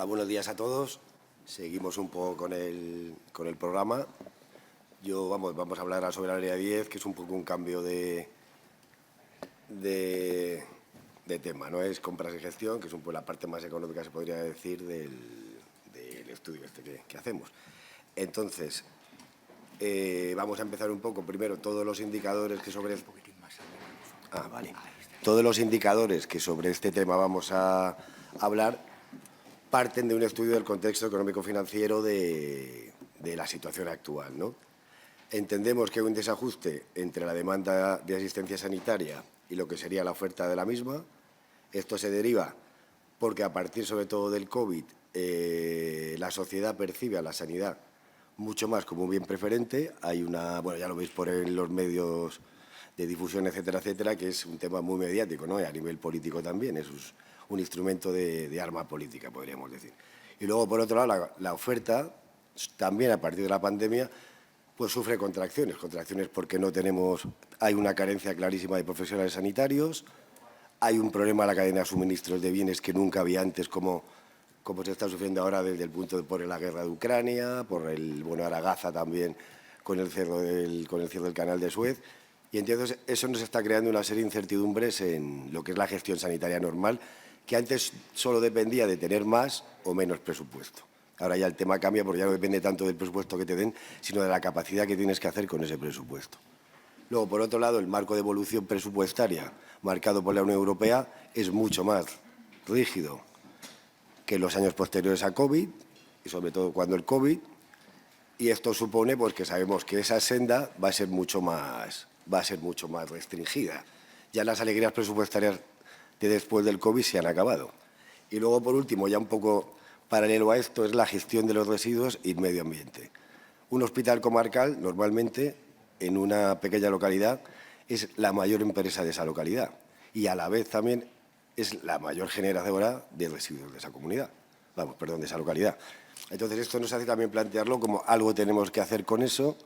Hola, buenos días a todos. Seguimos un poco con el programa. Vamos a hablar sobre el área 10, que es un poco un cambio de tema, ¿no? Es compras y gestión, que es un poco la parte más económica, se podría decir, del estudio que hacemos. Entonces, vamos a empezar un poco, primero, todos los indicadores que sobre... Todos los indicadores que sobre este tema vamos a hablar parten de un estudio del contexto económico-financiero de la situación actual, ¿no? Entendemos que hay un desajuste entre la demanda de asistencia sanitaria y lo que sería la oferta de la misma. Esto se deriva porque a partir sobre todo del COVID la sociedad percibe a la sanidad mucho más como un bien preferente. Hay bueno, ya lo veis por en los medios de difusión, etcétera, etcétera, que es un tema muy mediático, ¿no? Y a nivel político también, es un instrumento de arma política, podríamos decir. Y luego, por otro lado, la oferta, también a partir de la pandemia, pues sufre contracciones porque hay una carencia clarísima de profesionales sanitarios, hay un problema en la cadena de suministros de bienes que nunca había antes, como se está sufriendo ahora desde el punto por la guerra de Ucrania, ahora Gaza también con el cierre del canal de Suez. Y entonces eso nos está creando una serie de incertidumbres en lo que es la gestión sanitaria normal, que antes solo dependía de tener más o menos presupuesto. Ahora ya el tema cambia porque ya no depende tanto del presupuesto que te den, sino de la capacidad que tienes que hacer con ese presupuesto. Luego, por otro lado, el marco de evolución presupuestaria marcado por la Unión Europea es mucho más rígido que en los años posteriores a COVID, y sobre todo cuando el COVID, y esto supone pues, que sabemos que esa senda va a ser mucho más restringida. Ya las alegrías presupuestarias de después del COVID se han acabado. Y luego, por último, ya un poco paralelo a esto, es la gestión de los residuos y medio ambiente. Un hospital comarcal, normalmente, en una pequeña localidad, es la mayor empresa de esa localidad y, a la vez, también es la mayor generadora de residuos de esa comunidad. De esa localidad. Entonces, esto nos hace también plantearlo como algo tenemos que hacer con eso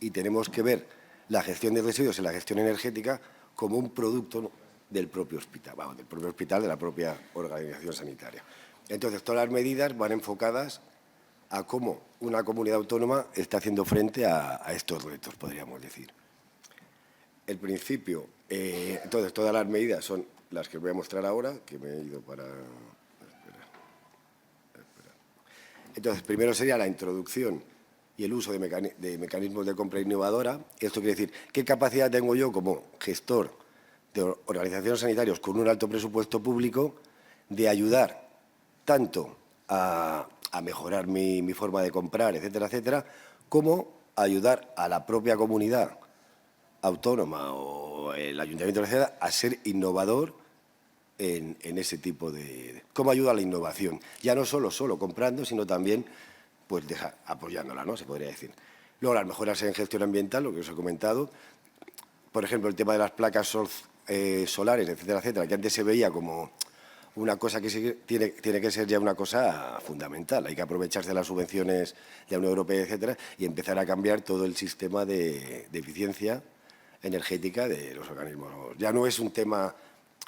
y tenemos que ver la gestión de residuos y la gestión energética como un producto del propio hospital, de la propia organización sanitaria. Entonces, todas las medidas van enfocadas a cómo una comunidad autónoma está haciendo frente a estos retos, podríamos decir. El principio, entonces, todas las medidas son las que voy a mostrar ahora, que me he ido para... Entonces, primero sería la introducción y el uso de mecanismos de compra innovadora. Esto quiere decir, ¿qué capacidad tengo yo como gestor de organizaciones sanitarias con un alto presupuesto público de ayudar tanto a mejorar mi forma de comprar, etcétera, etcétera, como ayudar a la propia comunidad autónoma o el ayuntamiento, etcétera, a ser innovador en ese tipo de... ¿Cómo ayuda a la innovación? Ya no solo comprando, sino también pues apoyándola, ¿no? Se podría decir. Luego, las mejoras en gestión ambiental, lo que os he comentado. Por ejemplo, el tema de las placas solares, etcétera, etcétera, que antes se veía como una cosa que tiene que ser ya una cosa fundamental. Hay que aprovecharse de las subvenciones de la Unión Europea, etcétera, y empezar a cambiar todo el sistema de eficiencia energética de los organismos. Ya no es un tema...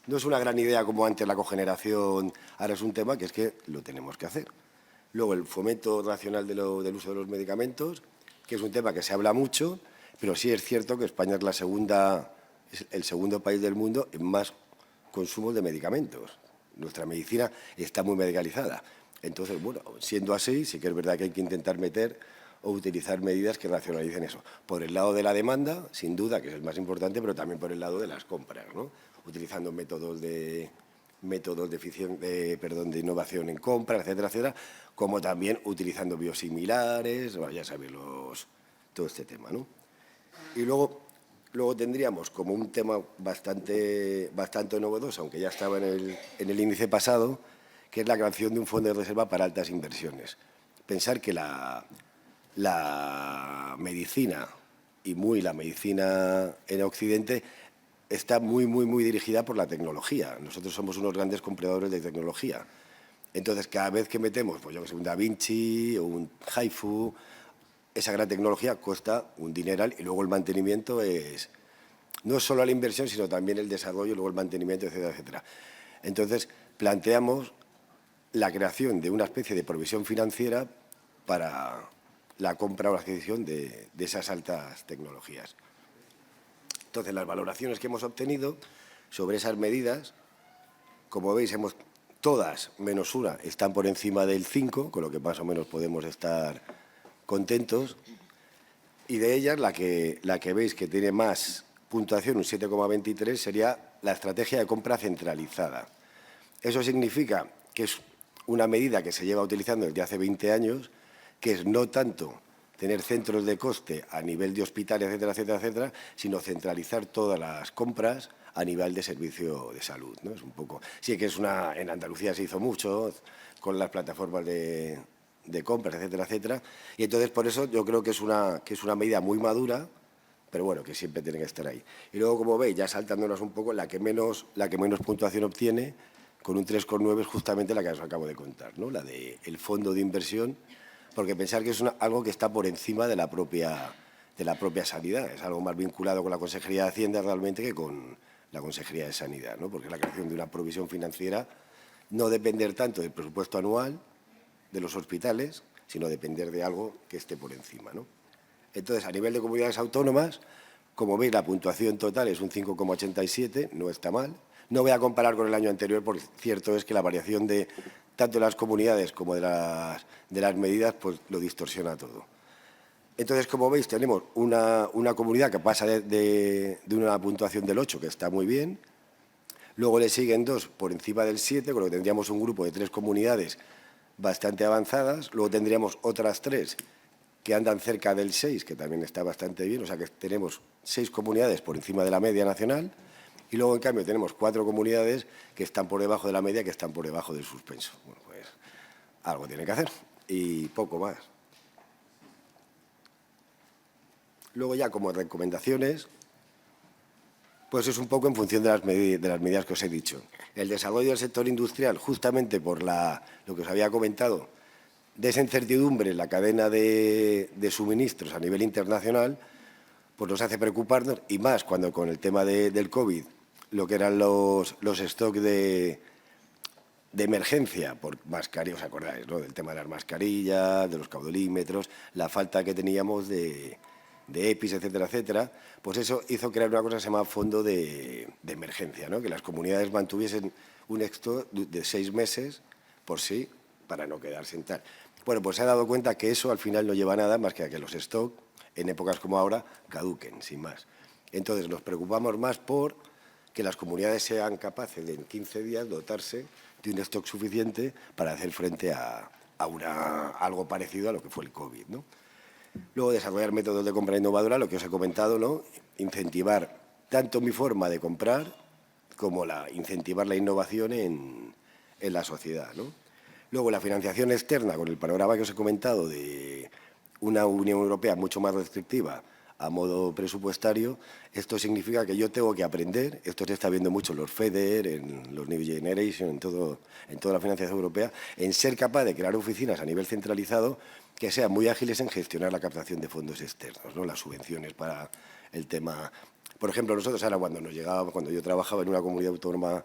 No es una gran idea como antes la cogeneración, ahora es un tema que es que lo tenemos que hacer. Luego, el fomento racional del uso de los medicamentos, que es un tema que se habla mucho, pero sí es cierto que España es el segundo país del mundo en más consumo de medicamentos. Nuestra medicina está muy medicalizada. Entonces, bueno, siendo así, sí que es verdad que hay que intentar meter o utilizar medidas que racionalicen eso. Por el lado de la demanda, sin duda, que es el más importante, pero también por el lado de las compras, ¿no? Utilizando métodos de innovación en compra, etcétera, etcétera, como también utilizando biosimilares, bueno, ya sabéis, todo este tema, ¿no? Y luego tendríamos como un tema bastante novedoso, aunque ya estaba en el índice pasado, que es la creación de un fondo de reserva para altas inversiones. Pensar que la medicina, y la medicina en Occidente, está muy dirigida por la tecnología. Nosotros somos unos grandes compradores de tecnología. Entonces, cada vez que metemos, pues yo que sé, un Da Vinci o un HIFU, esa gran tecnología cuesta un dineral y luego el mantenimiento no es solo la inversión, sino también el desarrollo, luego el mantenimiento, etcétera, etcétera. Entonces, planteamos la creación de una especie de provisión financiera para la compra o la adquisición de esas altas tecnologías. Entonces, las valoraciones que hemos obtenido sobre esas medidas, como veis, todas, menos una, están por encima del 5, con lo que más o menos podemos estar contentos. Y de ellas, la que veis que tiene más puntuación, un 7,23, sería la estrategia de compra centralizada. Eso significa que es una medida que se lleva utilizando desde hace 20 años, que es no tanto tener centros de coste a nivel de hospitales, etcétera, etcétera, etcétera, sino centralizar todas las compras a nivel de servicio de salud, ¿no? Es un poco, sí que en Andalucía se hizo mucho con las plataformas de compras, etcétera, etcétera, y entonces por eso yo creo que es una medida muy madura, pero bueno, que siempre tiene que estar ahí. Y luego, como veis, ya saltándonos un poco, la que menos puntuación obtiene, con un 3,9, es justamente la que os acabo de contar, ¿no? La del fondo de inversión, porque pensar que es algo que está por encima de la propia sanidad, es algo más vinculado con la Consejería de Hacienda realmente que con la Consejería de Sanidad, ¿no? Porque la creación de una provisión financiera no depender tanto del presupuesto anual de los hospitales, sino depender de algo que esté por encima, ¿no? Entonces, a nivel de comunidades autónomas, como veis, la puntuación total es un 5,87, no está mal. No voy a comparar con el año anterior, porque cierto es que la variación de tanto de las comunidades como de las medidas, pues lo distorsiona todo. Entonces, como veis, tenemos una comunidad que pasa de una puntuación del 8, que está muy bien. Luego le siguen dos por encima del 7, con lo que tendríamos un grupo de 3 comunidades bastante avanzadas. Luego tendríamos otras 3 que andan cerca del 6, que también está bastante bien. O sea que tenemos 6 comunidades por encima de la media nacional. Y luego, en cambio, tenemos 4 comunidades que están por debajo de la media, que están por debajo del suspenso. Bueno, pues algo tienen que hacer y poco más. Luego ya como recomendaciones, pues es un poco en función de las medidas que os he dicho. El desarrollo del sector industrial, justamente por lo que os había comentado, de esa incertidumbre en la cadena de suministros a nivel internacional, pues nos hace preocuparnos, y más cuando con el tema del COVID, lo que eran los stocks de emergencia por mascarillas, ¿os acordáis, no? Del tema de las mascarillas, de los caudolímetros, la falta que teníamos de EPIs, etcétera, etcétera, pues eso hizo crear una cosa que se llama fondo de emergencia, ¿no? Que las comunidades mantuviesen un stock de 6 meses por sí, para no quedarse en tal. Bueno, pues se ha dado cuenta que eso al final no lleva a nada más que a que los stocks, en épocas como ahora, caduquen, sin más. Entonces, nos preocupamos más por que las comunidades sean capaces de en 15 días dotarse de un stock suficiente para hacer frente a algo parecido a lo que fue el COVID, ¿no? Luego, desarrollar métodos de compra innovadora, lo que os he comentado, ¿no? Incentivar tanto mi forma de comprar como incentivar la innovación en la sociedad, ¿no? Luego, la financiación externa, con el panorama que os he comentado de una Unión Europea mucho más restrictiva a modo presupuestario, esto significa que yo tengo que aprender, esto se está viendo mucho en los FEDER, en los New Generation, en toda la financiación europea, en ser capaz de crear oficinas a nivel centralizado que sean muy ágiles en gestionar la captación de fondos externos, ¿no? Las subvenciones para el tema. Por ejemplo, nosotros ahora cuando yo trabajaba en una comunidad autónoma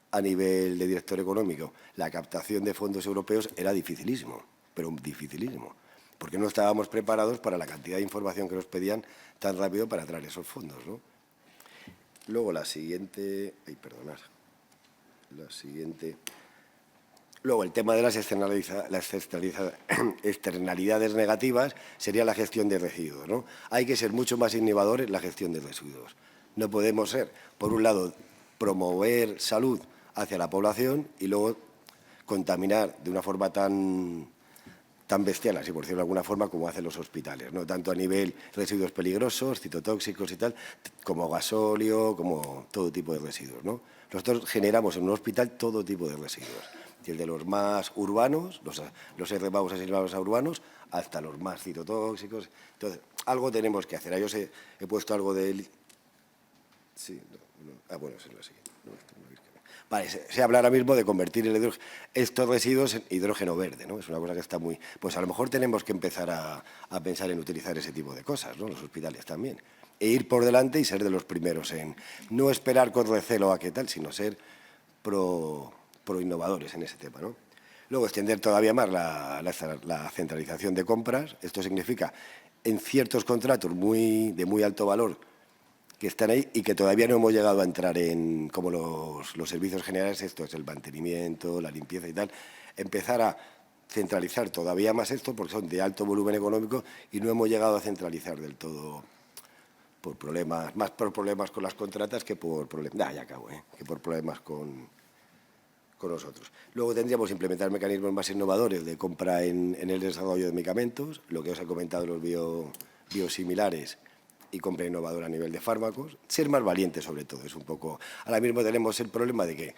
a nivel de director económico, la captación de fondos europeos era dificilísimo, pero dificilísimo, porque no estábamos preparados para la cantidad de información que nos pedían tan rápido para traer esos fondos, ¿no? Luego la siguiente. Luego, el tema de las externalidades negativas sería la gestión de residuos, ¿no? Hay que ser mucho más innovadores en la gestión de residuos. No podemos ser, por un lado, promover salud hacia la población y luego contaminar de una forma tan bestial, así por decirlo de alguna forma, como hacen los hospitales, ¿no? Tanto a nivel residuos peligrosos, citotóxicos y tal, como gasóleo, como todo tipo de residuos, ¿no? Nosotros generamos en un hospital todo tipo de residuos, desde los más urbanos, los RBAUs asignados a urbanos, hasta los más citotóxicos. Entonces, algo tenemos que hacer. Ahí os he puesto algo de. Sí, bueno, eso es lo siguiente. Vale, se habla ahora mismo de convertir estos residuos en hidrógeno verde, ¿no? Es una cosa que está muy. Pues a lo mejor tenemos que empezar a pensar en utilizar ese tipo de cosas, ¿no? Los hospitales también. E ir por delante y ser de los primeros en no esperar con recelo a qué tal, sino ser pro innovadores en ese tema, ¿no? Luego, extender todavía más la centralización de compras. Esto significa, en ciertos contratos de muy alto valor, que están ahí y que todavía no hemos llegado a entrar en, como los servicios generales, esto es el mantenimiento, la limpieza y tal, empezar a centralizar todavía más esto porque son de alto volumen económico y no hemos llegado a centralizar del todo por problemas, más por problemas con las contratas que por problemas, que por problemas con nosotros. Luego tendríamos que implementar mecanismos más innovadores de compra en el desarrollo de medicamentos, lo que os he comentado, los biosimilares y compra innovadora a nivel de fármacos. Ser más valientes, sobre todo, es un poco... Ahora mismo tenemos el problema de que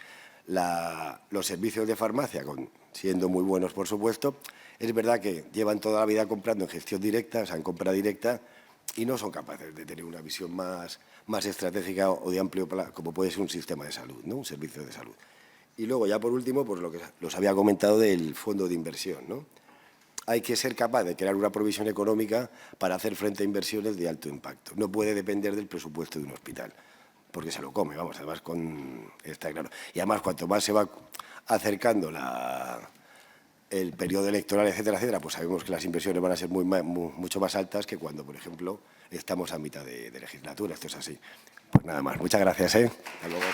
los servicios de farmacia, siendo muy buenos, por supuesto, es verdad que llevan toda la vida comprando en gestión directa, o sea, en compra directa, y no son capaces de tener una visión más estratégica o de amplio plazo, como puede ser un sistema de salud, ¿no? Un servicio de salud. Y luego, ya por último, pues lo que los había comentado del fondo de inversión, ¿no? Hay que ser capaz de crear una provisión económica para hacer frente a inversiones de alto impacto. No puede depender del presupuesto de un hospital, porque se lo come, vamos, además está claro. Y además, cuanto más se va acercando el periodo electoral, etcétera, etcétera, pues sabemos que las inversiones van a ser mucho más altas que cuando, por ejemplo, estamos a mitad de legislatura. Esto es así. Pues nada más. Muchas gracias, ¿eh? Hasta luego.